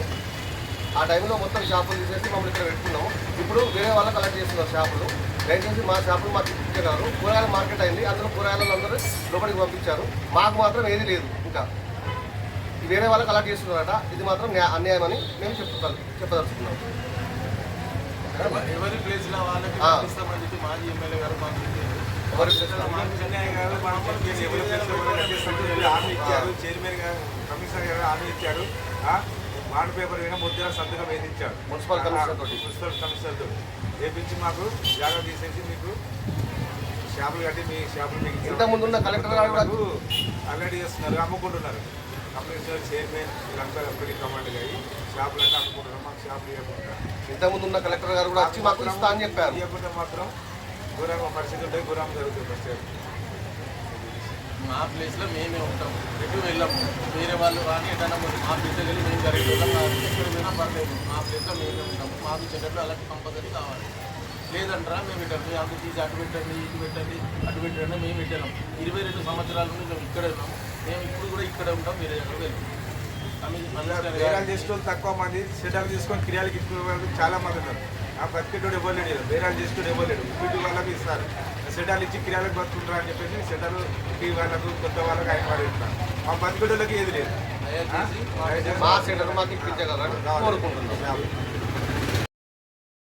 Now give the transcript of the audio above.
చేశారు. ఆ టైంలో మొత్తం షాపులు తీసేసి మమ్మల్ని ఇక్కడ పెట్టుకున్నాము. ఇప్పుడు వేరే వాళ్ళకి కలెక్ట్ చేస్తున్నారు షాపులు. దయచేసి మా షాపులు మాకు ఇప్పించగలరు. కూరగాయల మార్కెట్ అయింది, అందులో కూరగాయలు అందరూ లోపలికి పంపించారు. మాకు మాత్రం ఏది లేదు. ఇంకా వేరే వాళ్ళకి కలెక్ట్ చేస్తున్నారట. ఇది మాత్రం అన్యాయం అని మేము చెప్పదలుచుకున్నాం. ఎవరి ప్లేస్లో వాళ్ళకి ఇస్తామని చెప్పి మాజీ ఎమ్మెల్యే గారు మాకు హామీ ఇచ్చారు. చైర్మన్ గారు కమిషనర్ గారు హామీ ఇచ్చారు. బాండ్ పేపర్ మీద ముద్ర సంతకం వేయించారు మున్సిపల్ కమిషనర్ వేపించి మాకు జాగ్రత్త తీసేసి మీకు షాపులు కట్టి మీ షాపులు మీకు ఇంతకుముందు ఉన్న కలెక్టర్ గారు కూడా అలర్ట్ చేస్తున్నారు, అమ్ముకుంటున్నారు. కమిషనర్ చైర్మన్ వీళ్ళంతా ఎప్పటికీ కమాండ్ అయ్యి షాపులు అంటే అమ్ముకుంటున్నారు. మాకు షాపులు ఇవ్వకుండా ఇంతకుముందు ఉన్న కలెక్టర్ గారు కూడా వచ్చి మాకు ఇస్తా అని చెప్పారు. ఇవ్వకుండా మాత్రం ఘోరంగా పరిస్థితి ఉంటాయి, ఘోరంగా జరుగుతుంది. మా ప్లేస్లో మేమే ఉంటాం, ఎటు వెళ్ళాము. వేరే వాళ్ళు కానీ ఏదైనా మా ప్లేస్లో వెళ్ళి మేము జరిగే ఎక్కడ పోయినా పర్లేదు. మా ప్లేస్లో మేమే ఉంటాము. మాకు చెడ్డలు అలాంటి కంపల్సరీ కావాలి. లేదంటారా మేము పెట్టండి, అందు తీసి అటు పెట్టండి, ఇటు పెట్టండి, అటు పెట్టండి. మేము పెట్టాము 22 సంవత్సరాల నుండి మేము ఇక్కడే ఉన్నాము. మేము ఇప్పుడు కూడా ఇక్కడే ఉంటాం. వేరే ఎక్కడ వెళ్ళాము. బేరాలు తీసుకొని తక్కువ మంది, సెటాలు తీసుకొని కిరాయిలకి ఇచ్చిన వాళ్ళు చాలా మంది ఉన్నారు. ఆ బతికేటోడు ఇవ్వలేడు, బేరాలు చేసుకుని ఇవ్వలేడు. వీటి వాళ్ళకి ఇస్తారు. సెటాలు ఇచ్చి కిరాయిలకు బతుకుంటారు అని చెప్పేసి సెటాలు ఈ వాళ్ళకు కొత్త వాళ్ళకి ఆయన వాడు ఇస్తారు. మా బతికేటోళ్ళకి ఏది లేదు. మా సెటర్ మాకు ఇప్పించగలరని కోరుకుంటున్నాం.